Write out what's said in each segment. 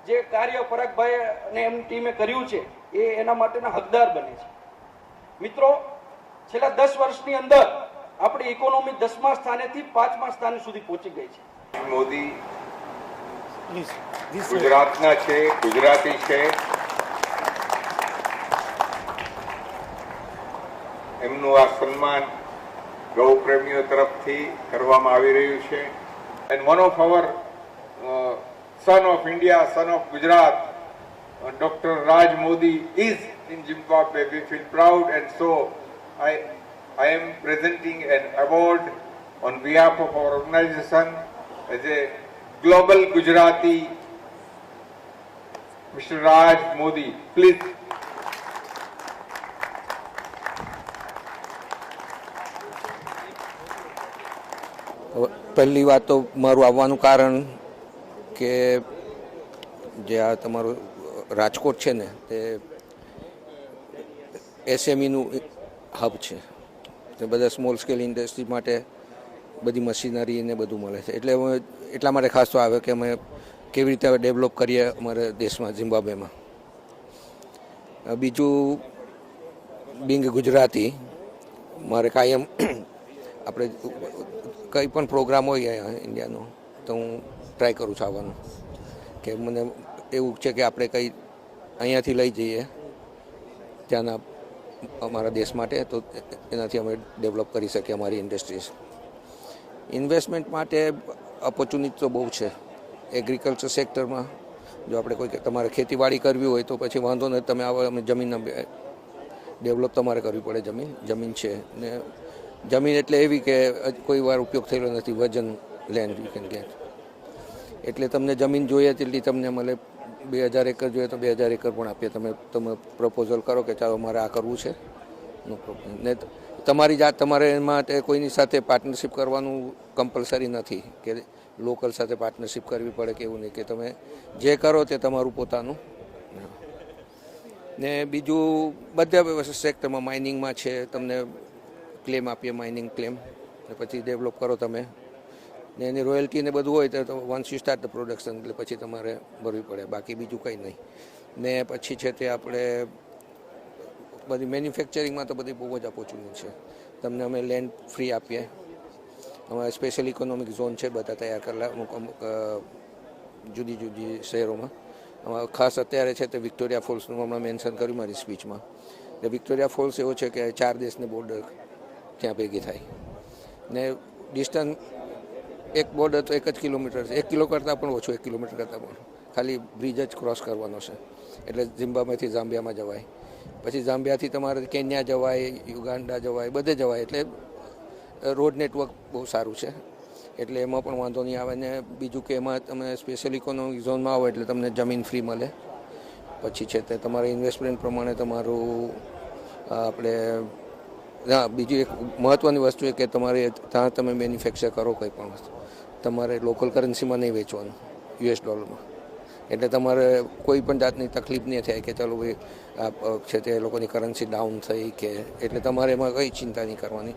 જે કાર્ય પરાગભાઈ અને એમની ટીમે કર્યું છે એ એના માટેના હકદાર બને છે. મિત્રો, છેલ્લા 10 વર્ષની અંદર આપણી ઇકોનોમી 10મા સ્થાનેથી 5મા સ્થાને સુધી પહોંચી ગઈ છે. મોદી ગુજરાતના છે, ગુજરાતી છે, એમનું આ સન્માન ગૌપ્રેમીઓ તરફથી કરવામાં આવી રહ્યું છે. And one of our son of India, son of Gujarat, Dr. Raj Modi is in Zimbabwe. We feel proud, and so I am presenting an award on behalf of our organization as a global Gujarati, Mr. Raj Modi. Please. પહેલી વાત તો મારું આવવાનું કારણ કે જે આ તમારું રાજકોટ છે ને તે એસએમઈનું હબ છે. તે બધા સ્મોલ સ્કેલ ઇન્ડસ્ટ્રી માટે બધી મશીનરી ને બધું મળે છે. એટલે એટલા માટે ખાસ તો આવે કે અમે કેવી રીતે ડેવલપ કરીએ અમારા દેશમાં, ઝિમ્બાબ્વેમાં. બીજું, બિંગ ગુજરાતી, મારે કાયમ આપણે કંઈ પણ પ્રોગ્રામ હોય ઇન્ડિયાનો તો હું ટ્રાય કરું છું આવવાનું. કે મને એવું છે કે આપણે કંઈ અહીંયાથી લઈ જઈએ ત્યાંના અમારા દેશ માટે, તો એનાથી અમે ડેવલપ કરી શકીએ અમારી ઇન્ડસ્ટ્રીઝ. ઇન્વેસ્ટમેન્ટ માટે ઓપોર્ચ્યુનિટી તો બહુ છે. એગ્રીકલ્ચર સેક્ટરમાં જો આપણે કોઈ તમારે ખેતીવાડી કરવી હોય તો પછી વાંધો નહીં, તમે આવો અમે જમીન ડેવલપ તમારે કરવી પડે. જમીન છે ને જમીન એટલે એવી કે કોઈ વાર ઉપયોગ થયેલો નથી, વજન લેન્ડ યુ કેન ગેટ. એટલે તમને જમીન જોઈએ તેટલી તમને મળે. 2000 એકર જોઈએ તો 2000 એકર પણ આપીએ. તમે પ્રપોઝલ કરો કે ચાલો મારે આ કરવું છે, નો પ્રોબ્લેમ. ને તમારી જાત તમારે એમાં કોઈની સાથે પાર્ટનરશિપ કરવાનું કમ્પલસરી નથી કે લોકલ સાથે પાર્ટનરશિપ કરવી પડે કે એવું નહીં. કે તમે જે કરો તે તમારું પોતાનું. ને બીજું બધા સેક્ટરમાં, માઇનિંગમાં છે, તમને ક્લેમ આપીએ, માઇનિંગ ક્લેમ, ને પછી ડેવલપ કરો તમે. ને એની રોયલ્ટી ને બધું હોય તો once you start the production એટલે પછી તમારે ભરવી પડે, બાકી બીજું કંઈ નહીં. ને પછી છે તે આપણે બધી મેન્યુફેક્ચરિંગમાં તો બધી બહુ જ ઓપોર્ચ્યુનિટી છે. તમને અમે લેન્ડ ફ્રી આપીએ. અમારે સ્પેશિયલ ઇકોનોમિક ઝોન છે બધા તૈયાર કરેલા અમુક જુદી જુદી શહેરોમાં. ખાસ અત્યારે છે તે વિક્ટોરિયા ફોલ્સનું હમણાં મેન્શન કર્યું મારી સ્પીચમાં. એટલે વિક્ટોરિયા ફોલ્સ એવો છે કે 4 દેશની બોર્ડર ત્યાં ભેગી થાય. ને ડિસ્ટન્સ એક બોર્ડર તો 1 જ કિલોમીટર છે, 1 કિલો કરતાં પણ ઓછું, 1 કિલોમીટર કરતાં પણ. ખાલી બ્રિજ જ ક્રોસ કરવાનો છે. એટલે ઝિમ્બાબ્વેથી ઝામ્બિયામાં જવાય, પછી ઝામ્બિયાથી તમારે કેન્યા જવાય, યુગાન્ડા જવાય, બધે જવાય. એટલે રોડ નેટવર્ક બહુ સારું છે. એટલે એમાં પણ વાંધો નહીં આવે. ને બીજું કે એમાં તમે સ્પેશિયલ ઇકોનોમિક ઝોનમાં આવો એટલે તમને જમીન ફ્રી મળે. પછી છે તે તમારે ઇન્વેસ્ટમેન્ટ પ્રમાણે તમારું આપણે બીજી એક મહત્ત્વની વસ્તુ એ કે તમારે ત્યાં તમે મેન્યુફેક્ચર કરો કંઈ પણ વસ્તુ, તમારે લોકલ કરન્સીમાં નહીં વેચવાનું, US ડોલરમાં. એટલે તમારે કોઈ પણ જાતની તકલીફ નહીં થાય કે ચાલો ભાઈ છે તે લોકોની કરન્સી ડાઉન થઈ કે, એટલે તમારે એમાં કંઈ ચિંતા નહીં કરવાની.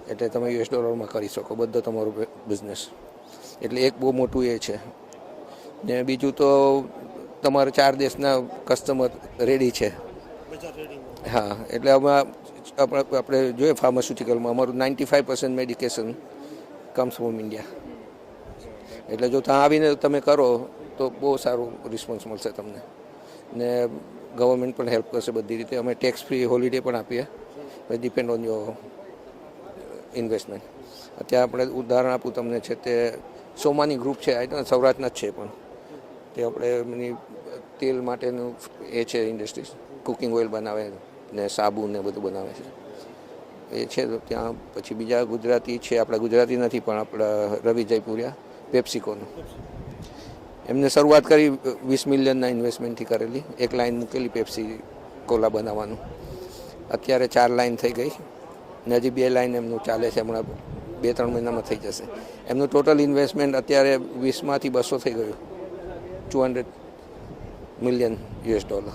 એટલે તમે US ડોલરમાં કરી શકો બધો તમારો બિઝનેસ. એટલે એક બહુ મોટું એ છે. ને બીજું તો તમારે 4 દેશના કસ્ટમર રેડી છે. હા, એટલે આપણે જોઈએ ફાર્માસ્યુટિકલમાં અમારું 95% મેડિકેશન કમ્સ ફ્રોમ ઇન્ડિયા. એટલે જો ત્યાં આવીને તમે કરો તો બહુ સારું રિસ્પોન્સ મળશે તમને. ને ગવર્મેન્ટ પણ હેલ્પ કરશે બધી રીતે. અમે ટેક્સ ફ્રી હોલિડે પણ આપીએ, ડિપેન્ડ ઓન યોર ઇન્વેસ્ટમેન્ટ. અત્યારે આપણે ઉદાહરણ આપું તમને છે તે સોમાની ગ્રુપ છે, સૌરાષ્ટ્રના જ છે, પણ તે આપણે એમની તેલ માટેનું એ છે ઇન્ડસ્ટ્રીઝ, કુકિંગ ઓઇલ બનાવે ને સાબુ ને બધું બનાવે છે એ છે. તો ત્યાં પછી બીજા ગુજરાતી છે, આપણા ગુજરાતી નથી પણ આપણા રવિ જયપુરિયા, પેપ્સિકોનું. એમને શરૂઆત કરી 20 મિલિયનના ઇન્વેસ્ટમેન્ટથી કરેલી. એક લાઈન મૂકેલી પેપ્સી કોલા બનાવવાનું. અત્યારે 4 લાઈન થઈ ગઈ ને હજી 2 લાઈન એમનું ચાલે છે. હમણાં 2-3 મહિનામાં થઈ જશે. એમનું ટોટલ ઇન્વેસ્ટમેન્ટ અત્યારે 20માંથી 200 થઈ ગયું, 200 મિલિયન US ડોલર.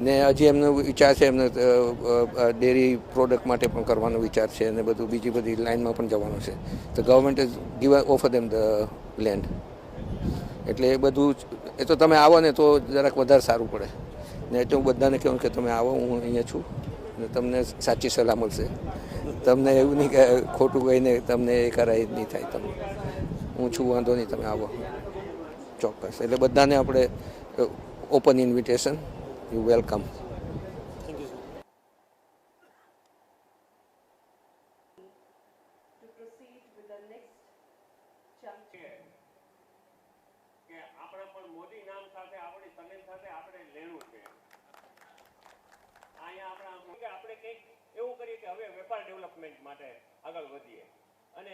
ને હજી એમનો વિચાર છે, એમને ડેરી પ્રોડક્ટ માટે પણ કરવાનો વિચાર છે અને બધું બીજી બધી લાઇનમાં પણ જવાનું છે. તો government is give offer them the land. એટલે એ બધું એ તો તમે આવો ને તો જરાક વધારે સારું પડે. ને એટલે હું બધાને કહું કે તમે આવો, હું અહીંયા છું ને તમને સાચી સલાહ મળશે. તમને એવું નહીં કે ખોટું કહીને તમને એ કરાય નહીં થાય. તમને હું છું, વાંધો નહીં, તમે આવો ચોક્કસ. એટલે બધાને આપણે ઓપન ઇન્વિટેશન, યુ વેલકમ. કે આપણે પણ મોદી નામ સાથે આપણી સમેત સાથે આપણે લેવું છે. અહીંયા આપણે કંઈક એવું કરીએ કે હવે વેપાર ડેવલપમેન્ટ માટે આગળ વધીએ અને